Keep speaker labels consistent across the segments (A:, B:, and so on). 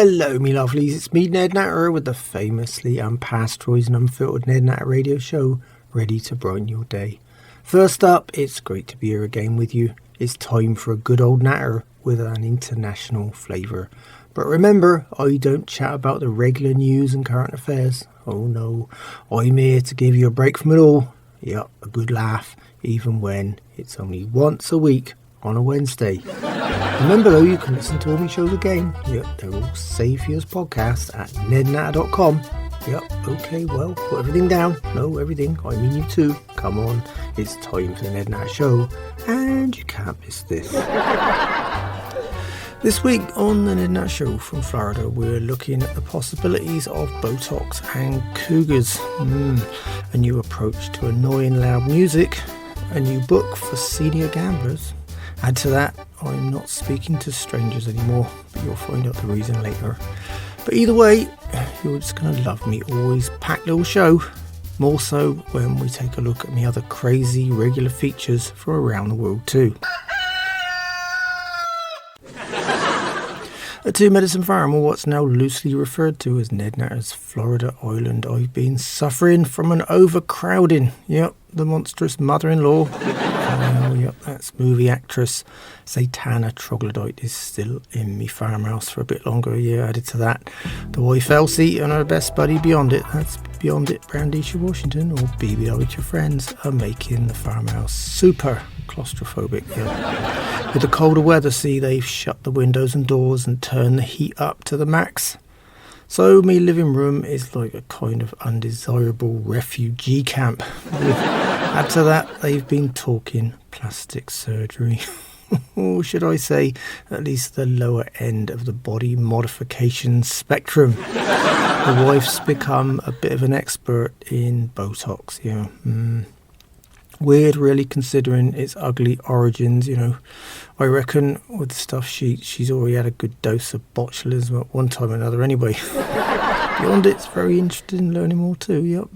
A: Hello me lovelies, it's me Ned Natter with the famously unpasteurised and unfiltered Ned Natter Radio Show, ready to brighten your day. First up, it's great to be here again with you. It's time for a good old natter with an international flavour. But remember, I don't chat about the regular news and current affairs. Oh no, I'm here to give you a break from it all. Yep, a good laugh, even when it's only once a week on a Wednesday. Remember though, you can listen to all my shows again. Yep, they're all saved for you as podcasts at nednatter.com. Yep, okay, well, put everything down. No, everything, I mean you too. Come on, it's time for the Ned Natter Show, and you can't miss this. This week on the Ned Natter Show from Florida, we're looking at the possibilities of Botox and cougars. A new approach to annoying loud music, a new book for senior gamblers. Add to that, I'm not speaking to strangers anymore, but you'll find out the reason later. But either way, you're just going to love me always packed little show. More so when we take a look at the other crazy regular features from around the world too. At 2 Medicine Farm, or what's now loosely referred to as Ned Natter's Florida Island, I've been suffering from an overcrowding. Yep, the monstrous mother-in-law. Oh, yep, that's movie actress Zatanna Troglodyte is still in me farmhouse for a bit longer. Yeah, added to that, the wife Elsie and her best buddy Beyond It, that's Beyond It Brandisha Washington, or BBW with your friends, are making the farmhouse super claustrophobic. Yeah. With the colder weather, they've shut the windows and doors and turned the heat up to the max. So my living room is like a kind of undesirable refugee camp. Add to that, they've been talking plastic surgery. Or should I say, at least the lower end of the body modification spectrum. The wife's become a bit of an expert in Botox, Weird, really, considering its ugly origins, I reckon with the stuff she's already had a good dose of botulism at one time or another anyway. Beyond It's very interested in learning more too, yep.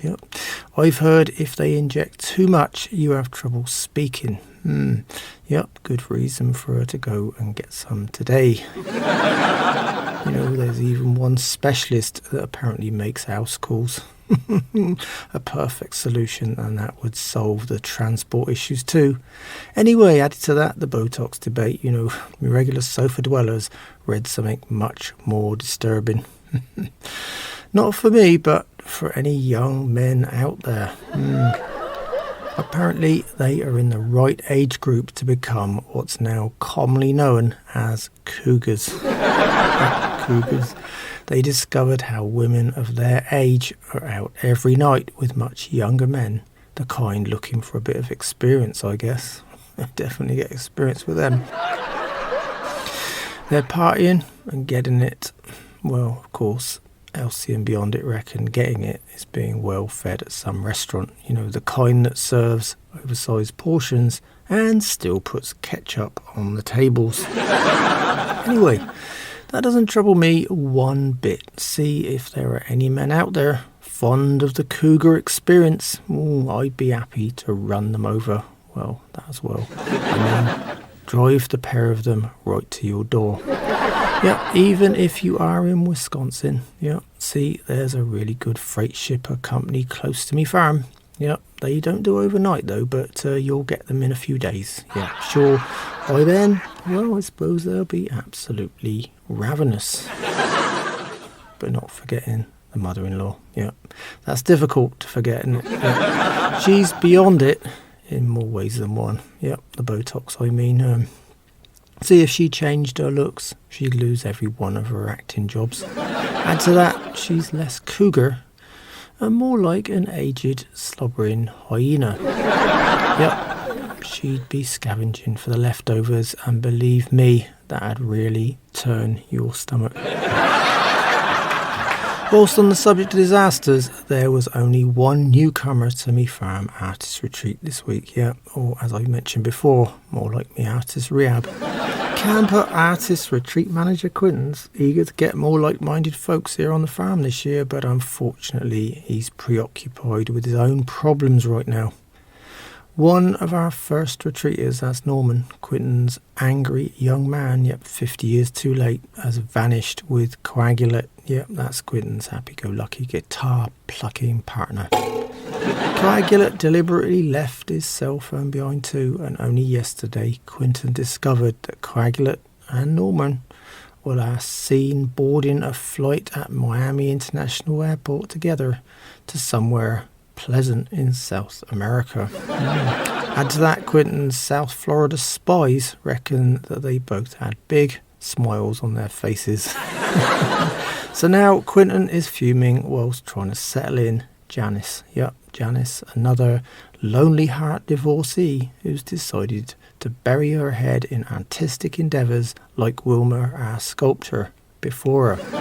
A: I've heard if they inject too much, you have trouble speaking. Yep, good reason for her to go and get some today. There's even one specialist that apparently makes house calls. A perfect solution, and that would solve the transport issues too. Anyway, added to that, the Botox debate, regular sofa dwellers read something much more disturbing. Not for me, but for any young men out there. Apparently they are in the right age group to become what's now commonly known as cougars. Cougars. They discovered how women of their age are out every night with much younger men, the kind looking for a bit of experience, I guess. Definitely get experience with them. They're partying and getting it. Well, of course, Elsie and Beyond It reckon getting it is being well fed at some restaurant, the kind that serves oversized portions and still puts ketchup on the tables. Anyway, that doesn't trouble me one bit. See if there are any men out there fond of the cougar experience. I'd be happy to run them over. Well, that as well. And then drive the pair of them right to your door. Yep, even if you are in Wisconsin. Yep, see, there's a really good freight shipper company close to me farm. Yep, they don't do overnight though, but you'll get them in a few days. Yeah, sure. By then, well, I suppose they'll be absolutely ravenous. But not forgetting the mother-in-law. Yep, that's difficult to forget, isn't it? Yep. She's beyond it in more ways than one. Yep, the Botox, I mean. See, if she changed her looks, she'd lose every one of her acting jobs. Add to that, she's less cougar and more like an aged, slobbering hyena. Yep, she'd be scavenging for the leftovers, and believe me, that'd really turn your stomach. Whilst on the subject of disasters, there was only one newcomer to me farm artist retreat this week, or as I mentioned before, more like me artist rehab. Camper artist retreat manager Quinton's eager to get more like-minded folks here on the farm this year, but unfortunately he's preoccupied with his own problems right now. One of our first retreaters, that's Norman, Quentin's angry young man, 50 years too late, has vanished with Coagulate. That's Quentin's happy-go-lucky guitar-plucking partner. Coagulate deliberately left his cell phone behind too, and only yesterday Quentin discovered that Coagulate and Norman were last seen boarding a flight at Miami International Airport together to somewhere pleasant in South America. Add to that, Quentin's South Florida spies reckon that they both had big smiles on their faces. So now Quentin is fuming whilst trying to settle in Janice. Janice, another lonely heart divorcee who's decided to bury her head in artistic endeavours like Wilmer, our sculptor, before her.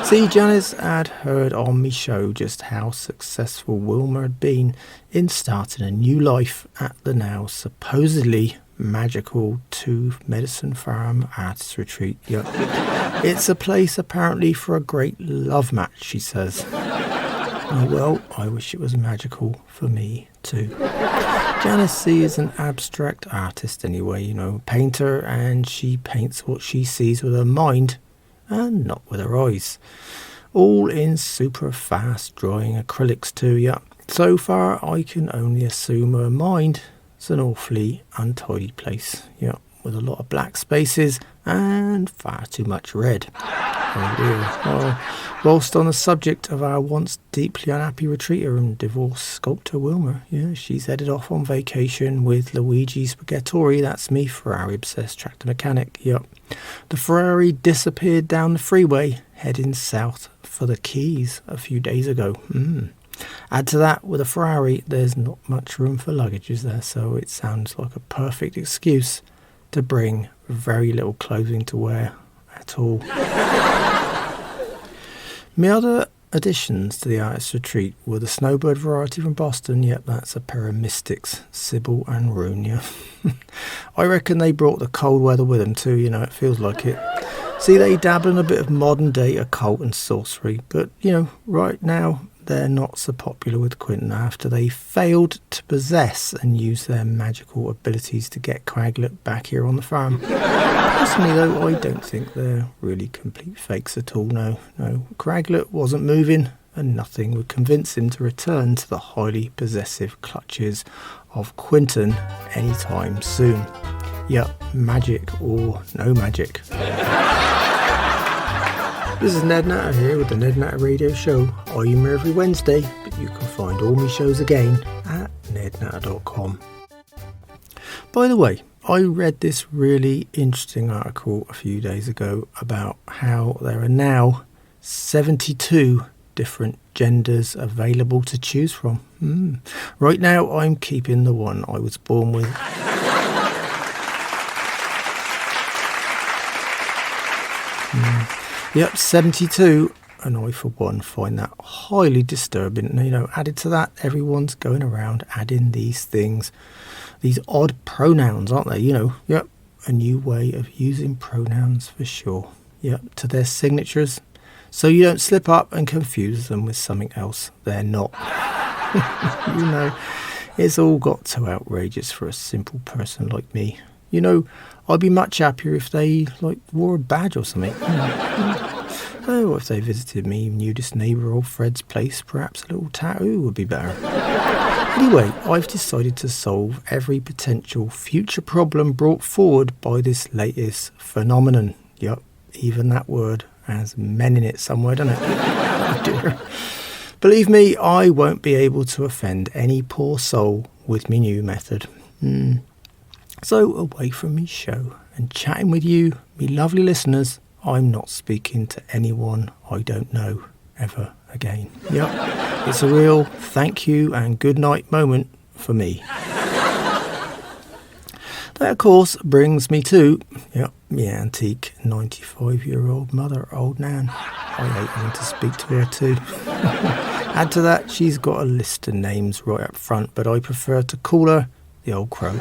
A: See, Janice had heard on me show just how successful Wilmer had been in starting a new life at the now supposedly magical Two Medicine Farm Artist Retreat. It's a place apparently for a great love match, she says. Oh, well, I wish it was magical for me too. Janice C is an abstract artist anyway, painter, and she paints what she sees with her mind and not with her eyes. All in super fast drying acrylics too, So far I can only assume her mind is an awfully untidy place, with a lot of black spaces and far too much red. Oh dear. Well, whilst on the subject of our once deeply unhappy retreater and divorced sculptor Wilmer, she's headed off on vacation with Luigi Spaghettori, that's me, Ferrari-obsessed tractor mechanic, The Ferrari disappeared down the freeway, heading south for the Keys a few days ago. Add to that, with a Ferrari, there's not much room for luggage, is there? So it sounds like a perfect excuse to bring very little clothing to wear at all. My other additions to the artist retreat were the Snowbird variety from Boston. That's a pair of mystics, Sybil and Rune. I reckon they brought the cold weather with them too, it feels like it. See, they dabble in a bit of modern day occult and sorcery, but, right now they're not so popular with Quentin after they failed to possess and use their magical abilities to get Coagulate back here on the farm. Personally, though, I don't think they're really complete fakes at all, no. Coagulate wasn't moving, and nothing would convince him to return to the highly possessive clutches of Quentin anytime soon. Magic or no magic. This is Ned Natter here with the Ned Natter Radio Show. I'm here every Wednesday, but you can find all my shows again at nednatter.com. By the way, I read this really interesting article a few days ago about how there are now 72 different genders available to choose from. Right now, I'm keeping the one I was born with. 72, and I for one find that highly disturbing. Added to that, everyone's going around adding these things, these odd pronouns, aren't they? A new way of using pronouns for sure. To their signatures, so you don't slip up and confuse them with something else they're not. It's all got too outrageous for a simple person like me. I'd be much happier if they, wore a badge or something. Or if they visited me nudist neighbour old Fred's place, perhaps a little tattoo would be better. Anyway, I've decided to solve every potential future problem brought forward by this latest phenomenon. Even that word has men in it somewhere, doesn't it? Oh dear. Believe me, I won't be able to offend any poor soul with me new method. So, away from me show and chatting with you, me lovely listeners, I'm not speaking to anyone I don't know ever again. It's a real thank you and good night moment for me. That, of course, brings me to, me antique 95-year-old mother, old Nan. I hate having to speak to her too. Add to that, she's got a list of names right up front, but I prefer to call her the old crow.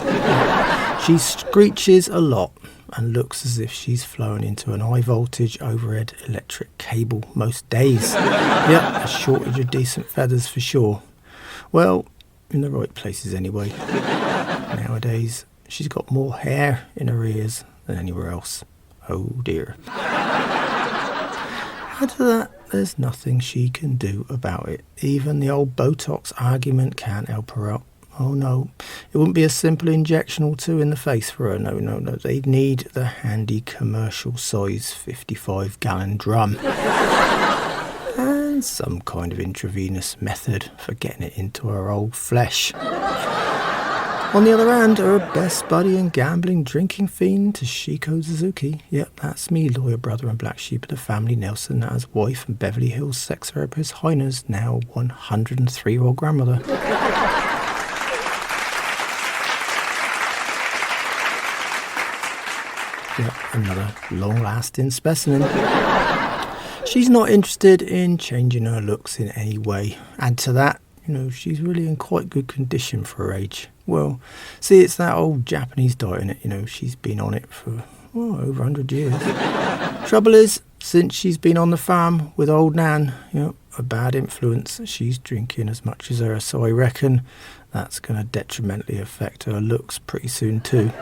A: She screeches a lot and looks as if she's flown into an high voltage overhead electric cable most days. A shortage of decent feathers for sure. Well, in the right places anyway. nowadays, she's got more hair in her ears than anywhere else. Oh dear. Add to that, there's nothing she can do about it. Even the old Botox argument can't help her out. Oh no, it wouldn't be a simple injection or two in the face for her. No. They'd need the handy commercial size 55-gallon drum. And some kind of intravenous method for getting it into her old flesh. On the other hand, her best buddy and gambling drinking fiend, Toshiko Suzuki. Yep, that's me, lawyer brother and black sheep of the family, Nelson Natter's wife and Beverly Hills sex therapist Heiner's now 103-year-old grandmother. Yep, another long-lasting specimen. She's not interested in changing her looks in any way. Add to that, she's really in quite good condition for her age. Well, see, it's that old Japanese diet, innit? She's been on it for over 100 years. Trouble is, since she's been on the farm with old Nan, a bad influence, she's drinking as much as her, so I reckon that's going to detrimentally affect her looks pretty soon too.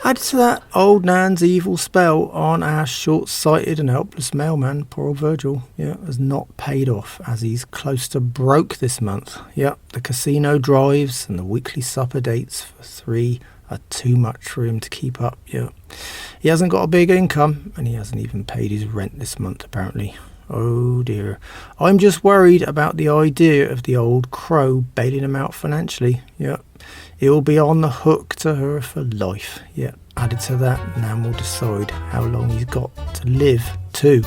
A: Add to that, old Nan's evil spell on our short-sighted and helpless mailman, poor old Virgil, has not paid off, as he's close to broke this month. The casino drives and the weekly supper dates for 3 are too much for him to keep up. He hasn't got a big income, and he hasn't even paid his rent this month, apparently. Oh dear. I'm just worried about the idea of the old crow bailing him out financially. He'll be on the hook to her for life. Added to that, Nan will decide how long he's got to live too.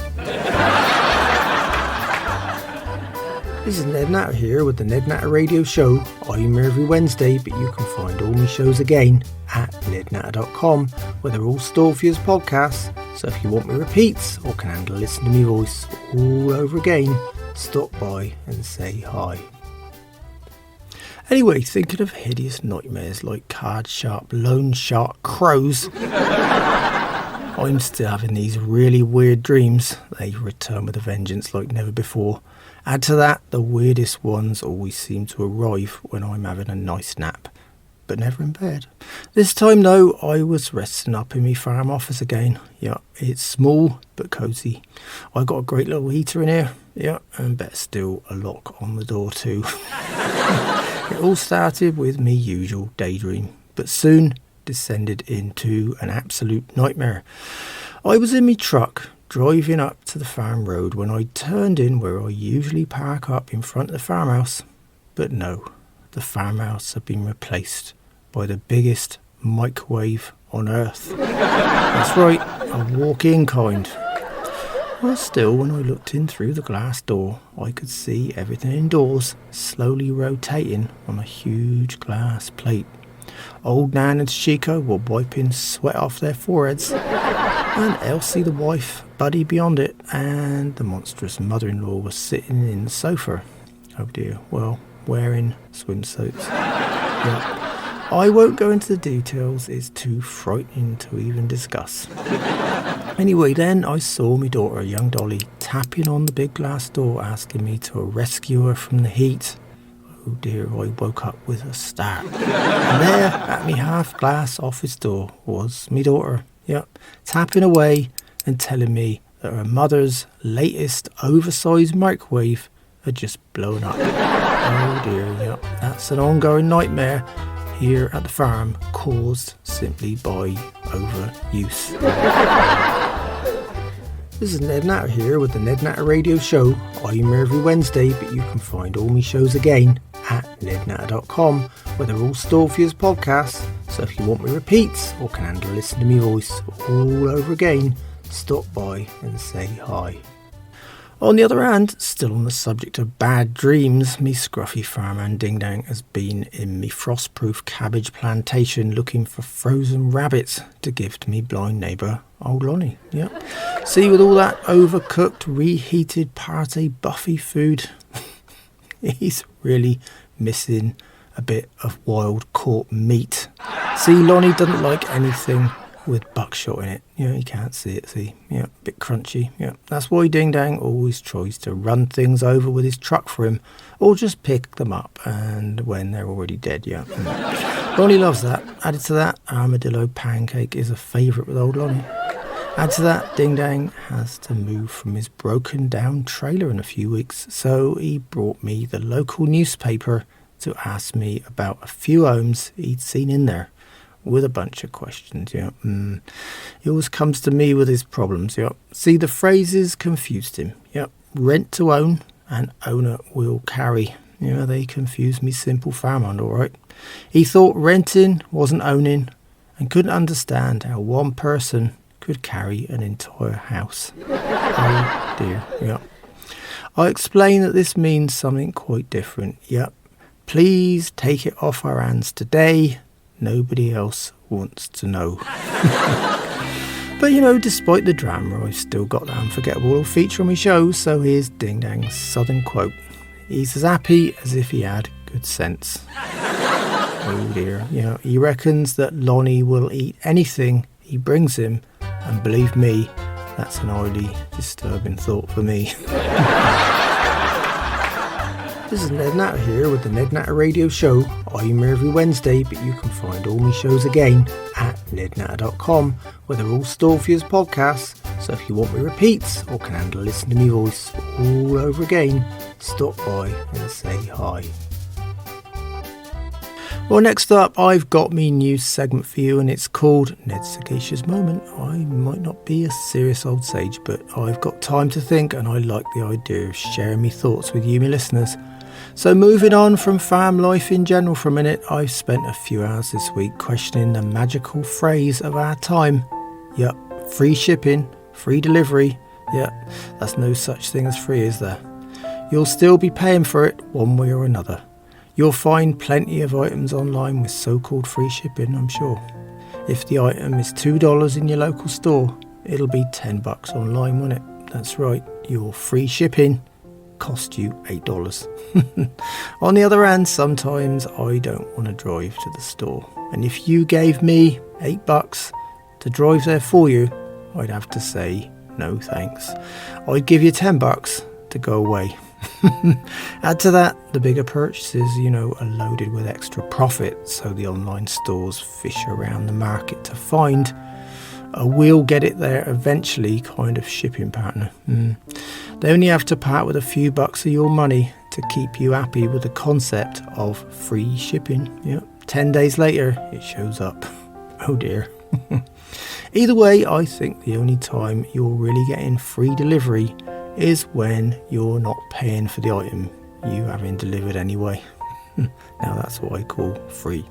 A: This is Ned Natter here with the Ned Natter Radio Show. I'm here every Wednesday, but you can find all my shows again at nednatter.com, where they're all stored for you as podcasts. So if you want me repeats or can handle listening to me voice all over again, stop by and say hi. Anyway, thinking of hideous nightmares like card-sharp, loan-shark crows, I'm still having these really weird dreams. They return with a vengeance like never before. Add to that, the weirdest ones always seem to arrive when I'm having a nice nap, but never in bed. This time though, I was resting up in my farm office again. It's small but cosy. I got a great little heater in here, and better still, a lock on the door too. It all started with me usual daydream, but soon descended into an absolute nightmare. I was in my truck, driving up to the farm road when I turned in where I usually park up in front of the farmhouse. But no, the farmhouse had been replaced by the biggest microwave on earth. That's right, a walk-in kind. Well, still, when I looked in through the glass door, I could see everything indoors slowly rotating on a huge glass plate. Old Nan and Toshiko were wiping sweat off their foreheads, and Elsie, the wife, Buddy beyond it, and the monstrous mother-in-law was sitting in the sofa. Oh dear, well, wearing swimsuits. I won't go into the details, it's too frightening to even discuss. Anyway, then I saw my daughter, young Dolly, tapping on the big glass door, asking me to rescue her from the heat. Oh dear, I woke up with a start. And there, at me half-glass office door, was me daughter, tapping away and telling me that her mother's latest oversized microwave had just blown up. Oh dear, that's an ongoing nightmare here at the farm, caused simply by overuse. This is Ned Natter here with the Ned Natter Radio Show. I'm here every Wednesday, but you can find all my shows again at nednatter.com, where they're all stored for you as podcasts. So if you want me repeats or can handle listening to me voice all over again, stop by and say hi. On the other hand, still on the subject of bad dreams, me scruffy farmhand Ding Dang has been in me frost-proof cabbage plantation looking for frozen rabbits to give to me blind neighbour, old Lonnie. See, with all that overcooked, reheated party buffy food, he's really missing a bit of wild caught meat. See, Lonnie doesn't like anything with buckshot in it. You can't see it, see? A bit crunchy. That's why Ding Dang always tries to run things over with his truck for him, or just pick them up and when they're already dead. Lonnie loves that. Added to that, armadillo pancake is a favourite with old Lonnie. Add to that, Ding Dang has to move from his broken down trailer in a few weeks, so he brought me the local newspaper to ask me about a few homes he'd seen in there, with a bunch of questions. He always comes to me with his problems. See, the phrases confused him. Rent to own and owner will carry. They confused me simple farmhand, all right. He thought renting wasn't owning and couldn't understand how one person could carry an entire house. Oh dear. I explain that this means something quite different. Please take it off our hands today. Nobody else wants to know. But despite the drama, I've still got that unforgettable little feature on my show, so here's Ding Dang's southern quote. He's as happy as if he had good sense. Oh dear. He reckons that Lonnie will eat anything he brings him, and believe me, that's an highly disturbing thought for me. This is Ned Natter here with the Ned Natter Radio Show. I'm here every Wednesday, but you can find all my shows again at nednatter.com, where they're all stored for you as podcasts. So if you want me repeats or can handle listening to me voice all over again, stop by and say hi. Well, next up, I've got me new segment for you, and it's called Ned's Sagacious Moment. I might not be a serious old sage, but I've got time to think, and I like the idea of sharing me thoughts with you, my listeners. So moving on from farm life in general for a minute, I've spent a few hours this week questioning the magical phrase of our time. Free shipping, free delivery. That's no such thing as free, is there? You'll still be paying for it one way or another. You'll find plenty of items online with so-called free shipping, I'm sure. If the item is $2 in your local store, it'll be $10 online, won't it? That's right, your free shipping cost you $8. On the other hand, sometimes I don't want to drive to the store. And if you gave me $8 to drive there for you, I'd have to say no thanks. I'd give you $10 to go away. Add to that, the bigger purchases, are loaded with extra profit, so the online stores fish around the market to find a we'll get it there eventually kind of shipping partner. They only have to part with a few bucks of your money to keep you happy with the concept of free shipping. 10 days later, it shows up. Oh dear. Either way, I think the only time you're really getting free delivery is when you're not paying for the item you having delivered anyway. Now that's what I call free.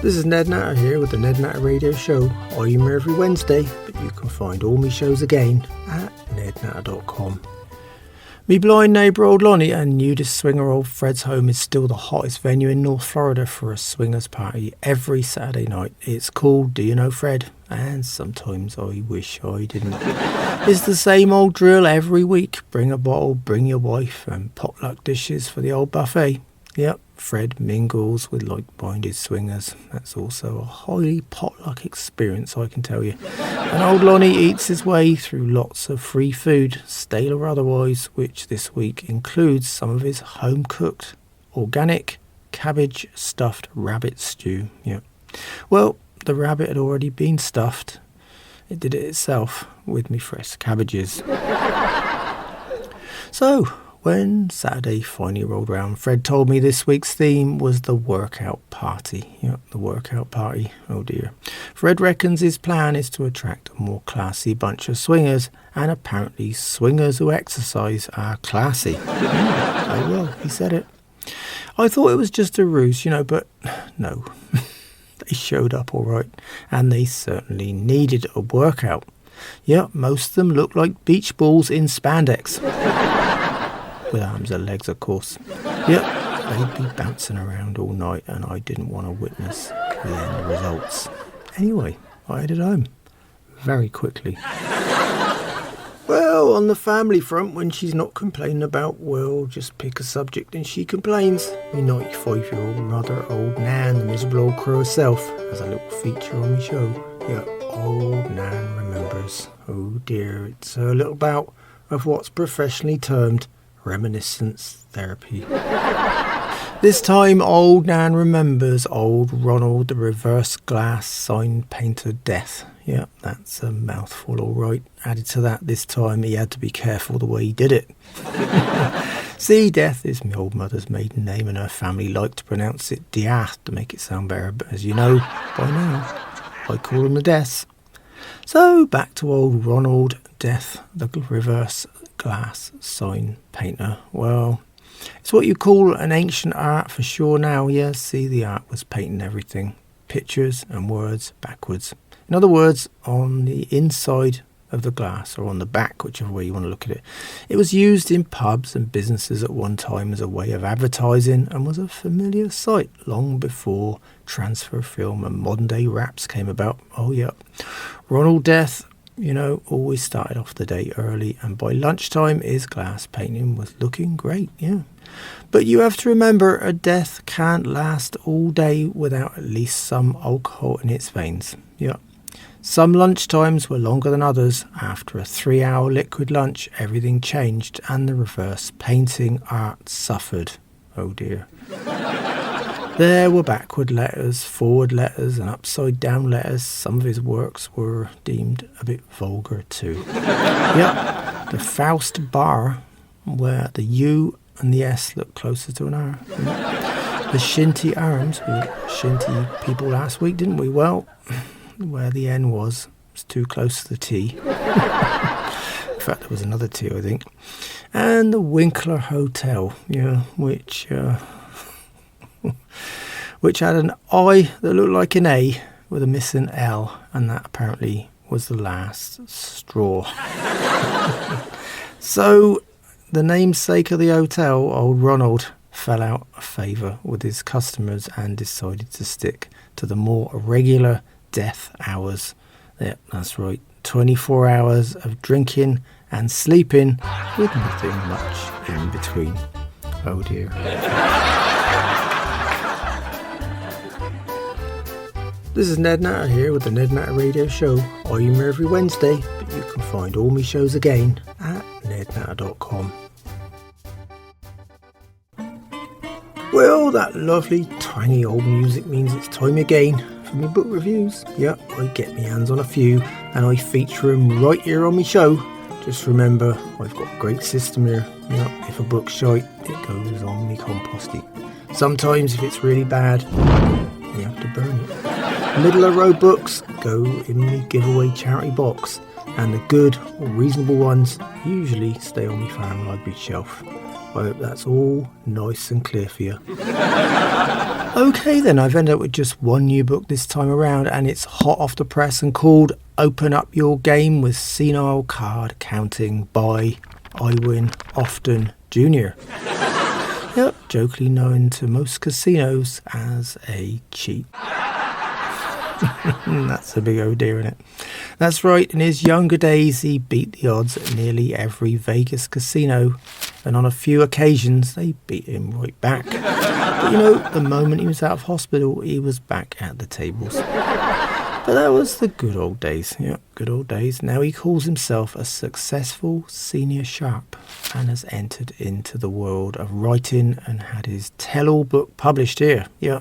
A: This is Ned Natter here with the Ned Natter Radio Show. I'm here every Wednesday, but you can find all my shows again at nednatter.com. Me blind neighbour old Lonnie and nudist swinger old Fred's home is still the hottest venue in North Florida for a swingers party every Saturday night. It's called Do You Know Fred? And sometimes I wish I didn't. It's the same old drill every week. Bring a bottle, bring your wife, and potluck dishes for the old buffet. Fred mingles with like-minded swingers. That's also a highly potluck experience, I can tell you. And old Lonnie eats his way through lots of free food, stale or otherwise, which this week includes some of his home-cooked, organic, cabbage-stuffed rabbit stew. Well, the rabbit had already been stuffed. It did it itself with me fresh cabbages. So, when Saturday finally rolled round, Fred told me this week's theme was the workout party. The workout party. Oh dear. Fred reckons his plan is to attract a more classy bunch of swingers, and apparently swingers who exercise are classy. Oh well, he said it. I thought it was just a ruse, but no. They showed up all right, and they certainly needed a workout. Most of them looked like beach balls in spandex. With arms and legs, of course. They'd be bouncing around all night, and I didn't want to witness the end results. Anyway, I headed home very quickly. Well, on the family front, when she's not complaining about, well, just pick a subject and she complains. Me 95-year-old mother, old Nan, the miserable old crow herself, has a little feature on me show. Yeah, old Nan remembers. Oh dear, it's a little bout of what's professionally termed reminiscence therapy. This time, old Nan remembers old Ronald, the reverse glass sign painter death. Yeah, that's a mouthful, all right. Added to that, this time he had to be careful the way he did it. See, Death is my old mother's maiden name, and her family liked to pronounce it Diath to make it sound better. But as you know by now, I call them the Deaths. So back to old Ronald Death, the reverse glass sign painter. Well, it's what you call an ancient art for sure now. Yeah, see, the art was painting everything, pictures and words backwards. In other words, on the inside of the glass, or on the back, whichever way you want to look at it. It was used in pubs and businesses at one time as a way of advertising, and was a familiar sight long before transfer film and modern day raps came about. Oh yeah, Ronald Death, you know, always started off the day early, and by lunchtime his glass painting was looking great, yeah. But you have to remember, a death can't last all day without at least some alcohol in its veins, yeah. Some lunchtimes were longer than others. After a 3-hour liquid lunch, everything changed and the reverse painting art suffered. Oh dear. There were backward letters, forward letters and upside down letters. Some of his works were deemed a bit vulgar too. Yep, the Faust bar, where the U and the S look closer to an R. The shinty arms, we were shinty people last week, didn't we? Well, where the N was too close to the T. In fact, there was another T, I think. And the Winkler Hotel, yeah, which had an I that looked like an A with a missing L, and that apparently was the last straw. So the namesake of the hotel, old Ronald, fell out of favour with his customers and decided to stick to the more regular death hours. Yeah, that's right, 24 hours of drinking and sleeping with nothing much in between. Oh dear. This is Ned Natter here with the Ned Natter Radio Show. I'm here every Wednesday, but you can find all my shows again at nednatter.com. Well, that lovely tiny old music means it's time again for my book reviews. Yep, I get my hands on a few and I feature them right here on my show. Just remember, I've got a great system here. Yep, if a book's shite, it goes on me compost heap. Sometimes if it's really bad, you have to burn it. Middle of road books go in the giveaway charity box, and the good or reasonable ones usually stay on my fan library shelf. I hope that's all nice and clear for you. Okay then, I've ended up with just one new book this time around, and it's hot off the press and called Open Up Your Game with Senile Card Counting by I Win Often Jr. Yep, jokingly known to most casinos as a cheat. That's a big oh dear, isn't it? That's right, in his younger days he beat the odds at nearly every Vegas casino, and on a few occasions they beat him right back. But you know, the moment he was out of hospital, he was back at the tables. But that was the good old days. Yeah, good old days. Now he calls himself a successful senior sharp and has entered into the world of writing and had his tell-all book published here. Yeah.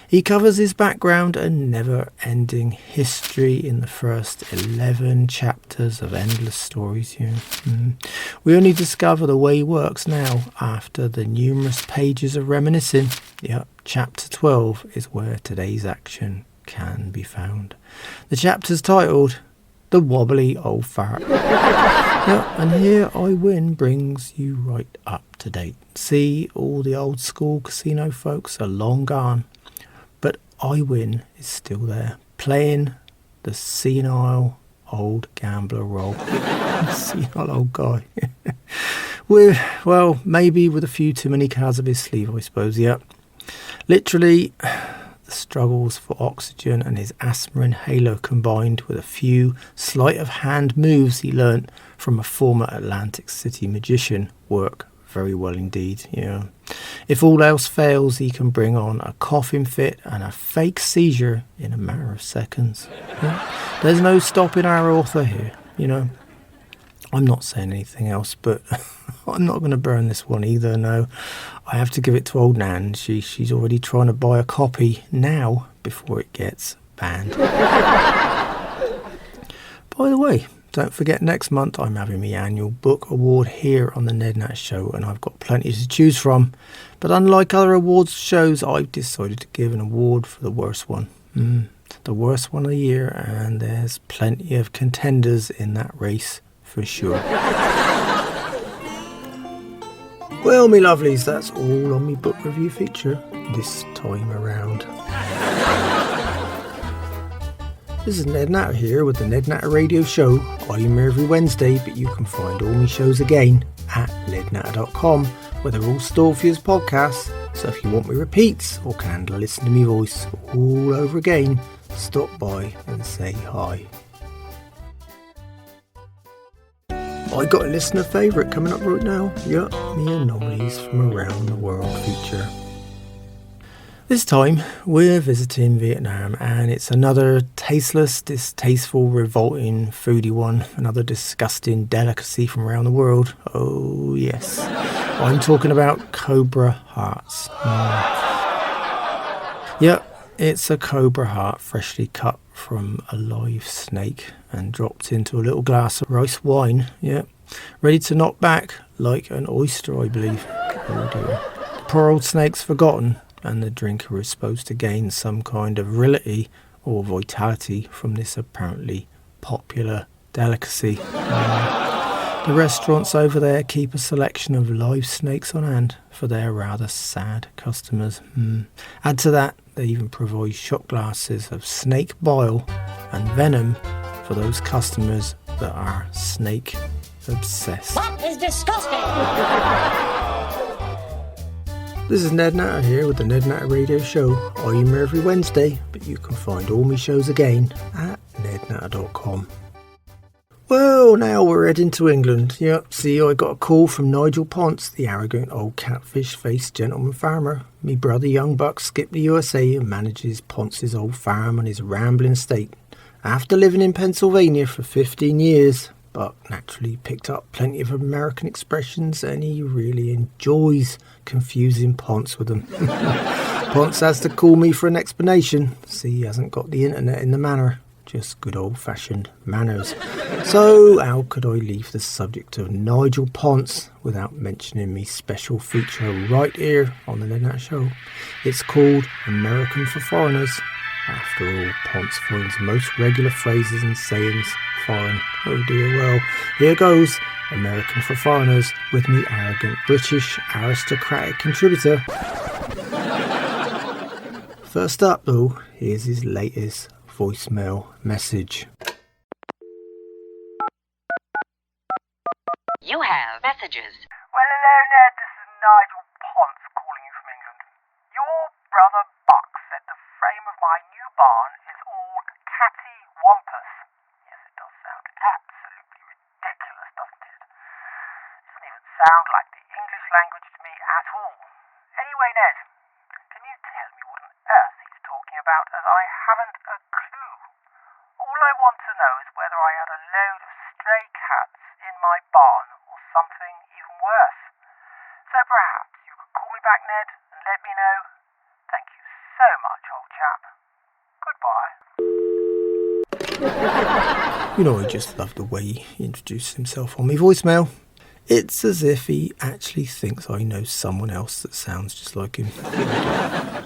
A: He covers his background and never-ending history in the first 11 chapters of endless stories. Yeah. We only discover the way he works now after the numerous pages of reminiscing. Yeah, chapter 12 is where today's action can be found. The chapter's titled The Wobbly Old Fart. Yeah, and here I Win brings you right up to date. See, all the old school casino folks are long gone, but I Win is still there, playing the senile old gambler role. Senile old guy. Well, maybe with a few too many cards up his sleeve, I suppose, yeah. Literally, the struggles for oxygen and his asthma inhaler combined with a few sleight-of-hand moves he learnt from a former Atlantic City magician work very well indeed. If all else fails, he can bring on a coughing fit and a fake seizure in a matter of seconds. There's no stopping our author here, I'm not saying anything else, but I'm not going to burn this one either, no. I have to give it to old Nan. She's already trying to buy a copy now before it gets banned. By the way, don't forget next month I'm having my annual book award here on the Ned Natter Show, and I've got plenty to choose from. But unlike other awards shows, I've decided to give an award for the worst one. The worst one of the year, and there's plenty of contenders in that race for sure. Well, me lovelies, that's all on me book review feature this time around. This is Ned Natter here with the Ned Natter Radio Show. I'm here every Wednesday, but you can find all my shows again at nednatter.com, where they're all stored for you as podcasts. So if you want me repeats or can listen to me voice all over again, stop by and say hi. I got a listener favourite coming up right now. Yup, me anomalies from around the world feature. This time we're visiting Vietnam, and it's another tasteless, distasteful, revolting, foodie one. Another disgusting delicacy from around the world. Oh yes, I'm talking about Cobra Hearts. Yep, it's a Cobra Heart freshly cut from a live snake and dropped into a little glass of rice wine. Yep, ready to knock back like an oyster, I believe. Oh dear. The poor old snake's forgotten, and the drinker is supposed to gain some kind of virility or vitality from this apparently popular delicacy. The restaurants over there keep a selection of live snakes on hand for their rather sad customers. Add to that, they even provide shot glasses of snake bile and venom for those customers that are snake obsessed.
B: That is disgusting!
A: This is Ned Natter here with the Ned Natter Radio Show. I'm here every Wednesday, but you can find all my shows again at nednatter.com. Well, now we're heading to England. Yep, see, I got a call from Nigel Ponce, the arrogant old catfish-faced gentleman farmer. Me brother young buck skipped the USA and manages Ponce's old farm on his rambling estate. After living in Pennsylvania for 15 years, Buck naturally picked up plenty of American expressions, and he really enjoys confusing Ponce with them. Ponce has to call me for an explanation. See, he hasn't got the internet in the manor. Just good old-fashioned manners. So how could I leave the subject of Nigel Ponce without mentioning me special feature right here on the Ned Natter Show? It's called American for Foreigners. After all, Ponce finds most regular phrases and sayings foreign. Oh dear, well, here goes American for Foreigners with me arrogant British aristocratic contributor. First up though, here's his latest voicemail message.
B: You have messages.
C: Well, hello, Ned. This is Nigel Ponce calling you from England. Your brother Buck said the frame of my new barn is all catty-wampus. Yes, it does sound absolutely ridiculous, doesn't it? It doesn't even sound like the English language to me at all. Anyway, Ned, can you tell me what on earth he's talking about, as I haven't a clue? All I want to know is whether I had a load of stray cats in my barn or something even worse. So perhaps you could call me back, Ned, and let me know. Thank you so much, old chap. Goodbye.
A: I just love the way he introduced himself on my voicemail. It's as if he actually thinks I know someone else that sounds just like him.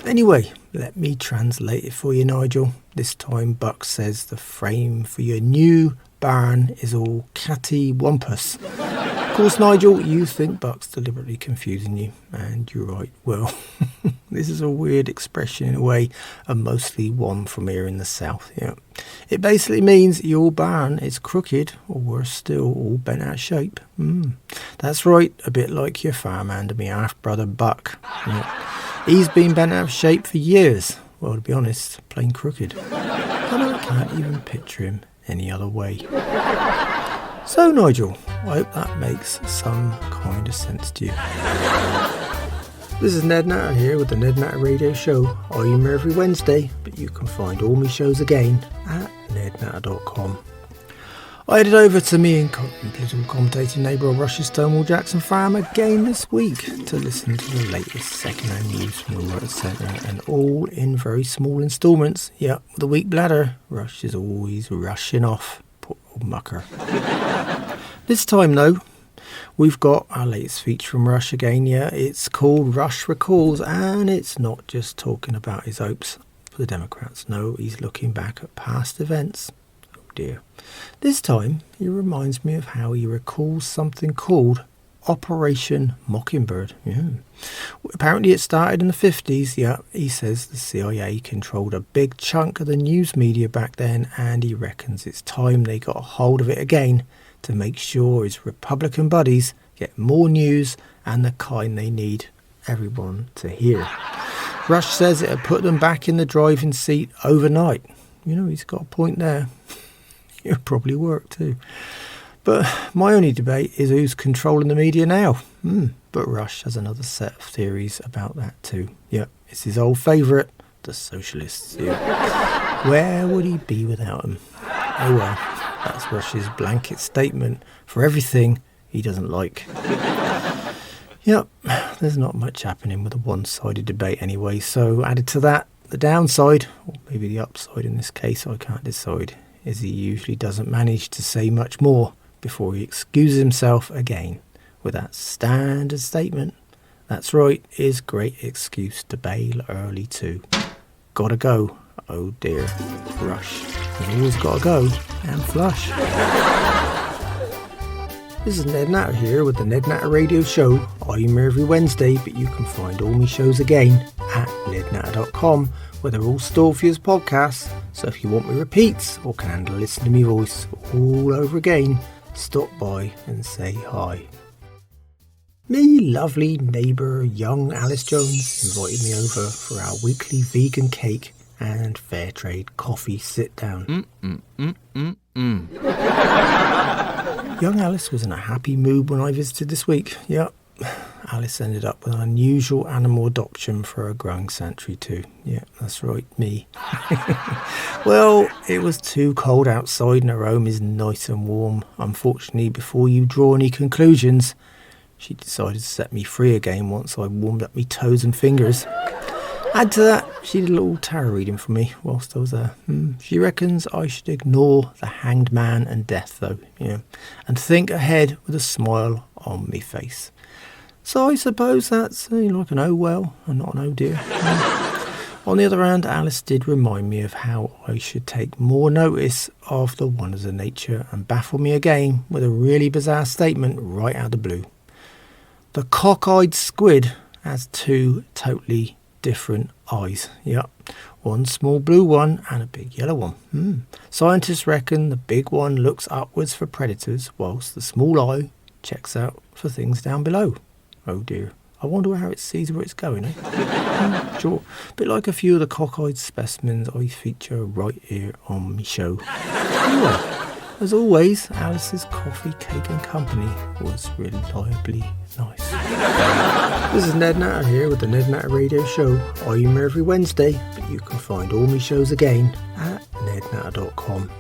A: Anyway, let me translate it for you, Nigel. This time Buck says the frame for your new barn is all catty-wampus. Of course, Nigel, you think Buck's deliberately confusing you, and you're right. Well, this is a weird expression in a way, and mostly one from here in the south. Yeah, it basically means your barn is crooked, or worse still, all bent out of shape. That's right, a bit like your farmhand and me half-brother Buck. Yeah. He's been bent out of shape for years. well, to be honest, plain crooked. And I can't even picture him any other way. So, Nigel, I hope that makes some kind of sense to you. This is Ned Natter here with the Ned Natter Radio Show. I'm here every Wednesday, but you can find all my shows again at nednatter.com. I headed over to me and little commentating neighbour of Rush's Stonewall Jackson farm again this week to listen to the latest second-hand news from the Motor Centre, and all in very small instalments. Yeah, with a weak bladder, Rush is always rushing off. Poor old mucker. This time though, we've got our latest feature from Rush again. Yeah, it's called Rush Recalls, and it's not just talking about his hopes for the Democrats. No, he's looking back at past events. Dear. This time he reminds me of how he recalls something called Operation Mockingbird. Yeah. Apparently it started in the 50s. Yeah, he says the CIA controlled a big chunk of the news media back then, and he reckons it's time they got a hold of it again to make sure his Republican buddies get more news and the kind they need everyone to hear. Rush says it had put them back in the driving seat overnight. You know, he's got a point there. It'll probably work too. But my only debate is who's controlling the media now. But Rush has another set of theories about that too. Yep, it's his old favourite, the socialists. Yep. Where would he be without them? Oh well, that's Rush's blanket statement for everything he doesn't like. Yep, there's not much happening with a one-sided debate anyway. So added to that, the downside, or maybe the upside in this case, I can't decide, is he usually doesn't manage to say much more before he excuses himself again with that standard statement. That's right, his great excuse to bail early too. Gotta go, oh dear, Rush. He's always gotta go and flush. This is Ned Natter here with the Ned Natter Radio Show. I'm here every Wednesday, but you can find all my shows again at nednatter.com, where they're all stored for you as podcasts. So if you want me repeats or can handle listen to me voice all over again, stop by and say hi. Me lovely neighbour young Alice Jones invited me over for our weekly vegan cake and fair trade coffee sit down. Young Alice was in a happy mood when I visited this week. Yep, Alice ended up with an unusual animal adoption for a growing sanctuary too. Yeah, that's right, me. Well, it was too cold outside and her home is nice and warm. Unfortunately, before you draw any conclusions, she decided to set me free again once I warmed up my toes and fingers. Add to that, she did a little tarot reading for me whilst I was there. She reckons I should ignore the hanged man and death though, and think ahead with a smile on me face. So I suppose that's like an oh well and not an oh dear. On the other hand, Alice did remind me of how I should take more notice of the wonders of nature and baffle me again with a really bizarre statement right out of the blue. The cock-eyed squid has two totally different eyes. Yep, one small blue one and a big yellow one. Scientists reckon the big one looks upwards for predators whilst the small eye checks out for things down below. Oh dear, I wonder how it sees where it's going, eh? Sure, a bit like a few of the cock-eyed specimens I feature right here on my show. Anyway, as always, Alice's coffee, cake and company was reliably nice. This is Ned Natter here with the Ned Natter Radio Show. I'm here every Wednesday, but you can find all my shows again at nednatter.com.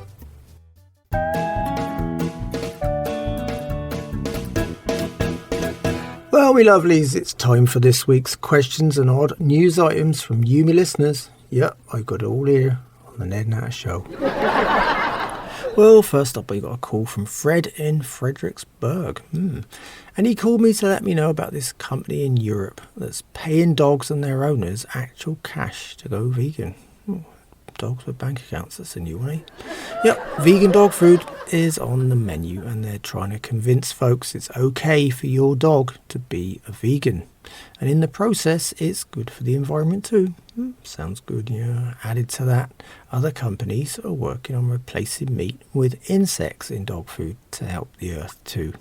A: Well, me lovelies, it's time for this week's questions and odd news items from you, me listeners. Yep, I got it all here on the Ned Natter Show. Well, first up, I got a call from Fred in Fredericksburg. And he called me to let me know about this company in Europe that's paying dogs and their owners actual cash to go vegan. Dogs with bank accounts, that's a new one, eh? Yep, vegan dog food is on the menu and they're trying to convince folks it's okay for your dog to be a vegan. And in the process, it's good for the environment too. Sounds good, yeah. Added to that, other companies are working on replacing meat with insects in dog food to help the earth too.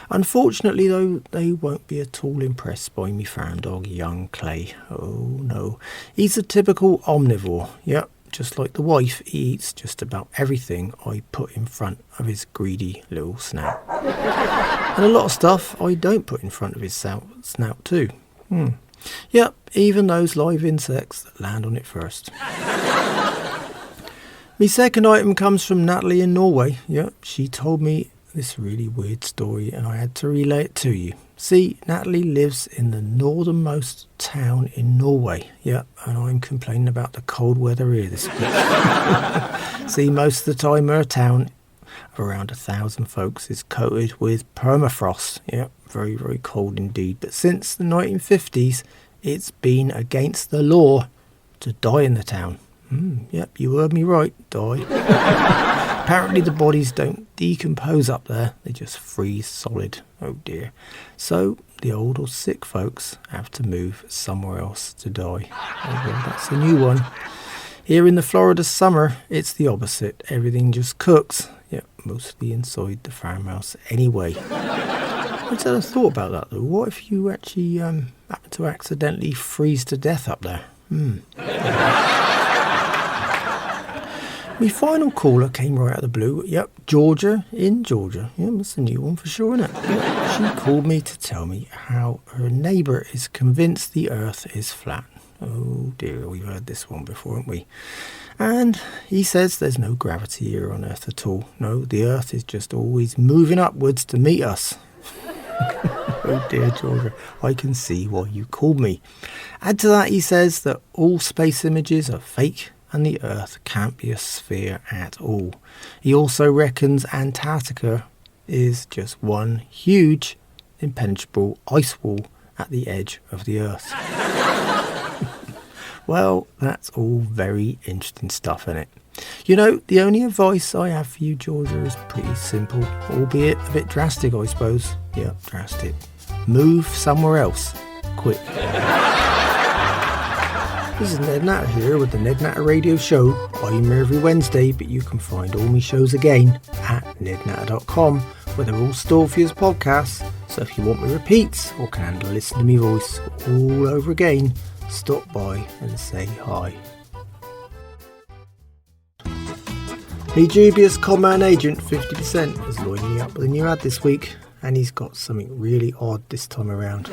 A: Unfortunately, though, they won't be at all impressed by me farm dog, young Clay. Oh, no. He's a typical omnivore. Yep, just like the wife, he eats just about everything I put in front of his greedy little snout. And a lot of stuff I don't put in front of his snout too. Yep, even those live insects that land on it first. My second item comes from Natalie in Norway. Yep, she told me this really weird story and I had to relay it to you. See, Natalie lives in the northernmost town in Norway. Yep, and I'm complaining about the cold weather here this week. See, most of the time her town of around 1,000 folks is coated with permafrost. Yep, very, very cold indeed. But since the 1950s, it's been against the law to die in the town. Yep, you heard me right, die. Apparently the bodies don't decompose up there, they just freeze solid. Oh dear. So the old or sick folks have to move somewhere else to die. Oh well, that's a new one. Here in the Florida summer, it's the opposite. Everything just cooks. Yep, mostly inside the farmhouse anyway. I just had a thought about that though. What if you actually happen to accidentally freeze to death up there? My final caller came right out of the blue. Yep, Georgia in Georgia. Yeah, that's a new one for sure, isn't it? Yep, she called me to tell me how her neighbour is convinced the earth is flat. Oh dear, we've heard this one before, haven't we? And he says there's no gravity here on earth at all. No, the earth is just always moving upwards to meet us. Oh dear, Georgia, I can see why you called me. Add to that, he says that all space images are fake and the earth can't be a sphere at all. He also reckons Antarctica is just one huge, impenetrable ice wall at the edge of the earth. Well, that's all very interesting stuff, isn't it? You know, the only advice I have for you, Georgia, is pretty simple, albeit a bit drastic, I suppose. Yep, drastic. Move somewhere else. Quick. This is Ned Natter here with the Ned Natter Radio Show. I'm here every Wednesday, but you can find all my shows again at nednatter.com, where they're all stored for you as podcasts. So if you want me repeats or can handle listening to me voice all over again, stop by and say hi. The dubious conman agent 50% is lining me up with a new ad this week, and he's got something really odd this time around.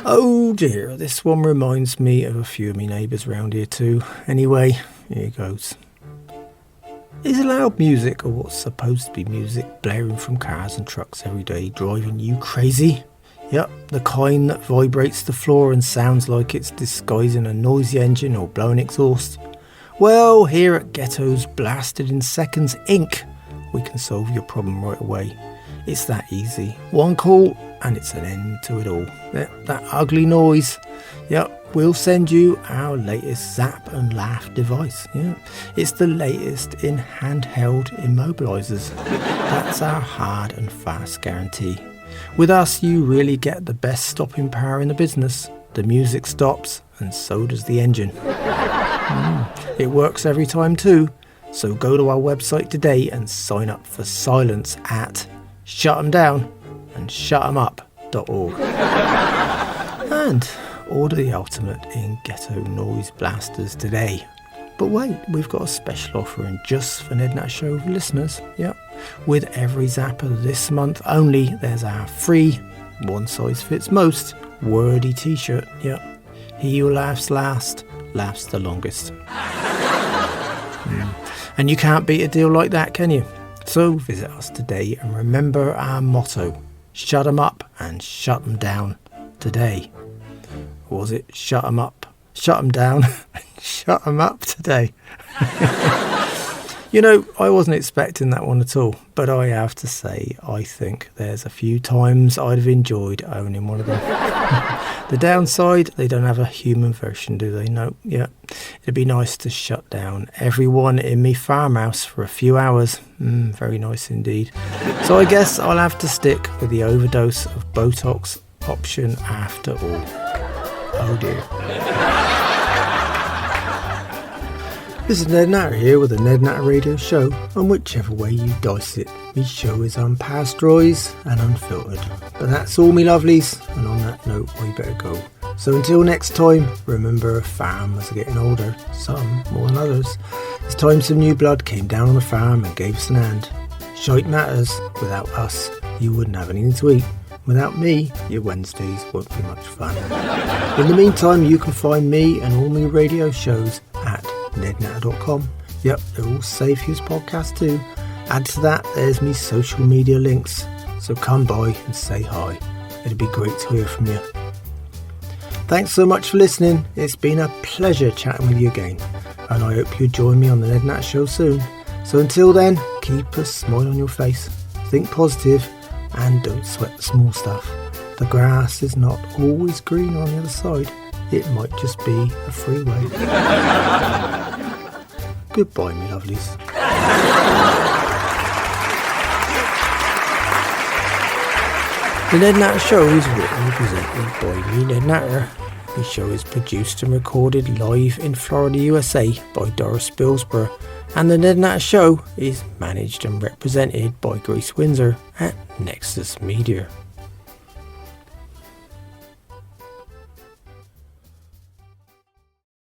A: Oh dear, this one reminds me of a few of my neighbours round here too. Anyway, here goes. Is loud music, or what's supposed to be music, blaring from cars and trucks every day driving you crazy? Yep, the kind that vibrates the floor and sounds like it's disguising a noisy engine or blowing exhaust. Well, here at Ghetto's Blasted in Seconds Inc., we can solve your problem right away. It's that easy. One call and it's an end to it all. That ugly noise. Yep, we'll send you our latest Zap and Laugh device. Yeah, it's the latest in handheld immobilizers. That's our hard and fast guarantee. With us, you really get the best stopping power in the business. The music stops and so does the engine. It works every time too. So go to our website today and sign up for silence at shut'emdown.org. And order the ultimate in ghetto noise blasters today. But wait, we've got a special offering just for Ned Natter Show listeners. Yep. With every zapper this month only, there's our free, one size fits most, wordy t-shirt. Yep. He who laughs last, laughs the longest. And you can't beat a deal like that, can you? So visit us today and remember our motto, shut 'em up and shut 'em down today. Or was it shut 'em up, shut 'em down and shut 'em up today? You know, I wasn't expecting that one at all, but I have to say, I think there's a few times I'd have enjoyed owning one of them. The downside, they don't have a human version, do they? No, yeah. It'd be nice to shut down everyone in me farmhouse for a few hours. Very nice indeed. So I guess I'll have to stick with the overdose of Botox option after all. Oh dear. This is Ned Natter here with the Ned Natter Radio Show, and whichever way you dice it, me show is unpasteurised and unfiltered. But that's all me lovelies, and on that note we better go. So until next time, remember farmers are getting older, some more than others. It's time some new blood came down on the farm and gave us an hand. Shite matters, without us you wouldn't have anything to eat. Without me, your Wednesdays won't be much fun. In the meantime, you can find me and all my radio shows at nednatter.com. Yep, they're all safe use podcasts too. Add to that, there's me social media links. So come by and say hi. It'd be great to hear from you. Thanks so much for listening. It's been a pleasure chatting with you again. And I hope you join me on the Ned Natter Show soon. So until then, keep a smile on your face. Think positive and don't sweat the small stuff. The grass is not always green on the other side. It might just be a freeway. Goodbye, me lovelies. The Ned Natter Show is written and presented by me, Ned Natter. The show is produced and recorded live in Florida, USA by Doris Spilsborough. And the Ned Natter Show is managed and represented by Grace Windsor at Nexus Media.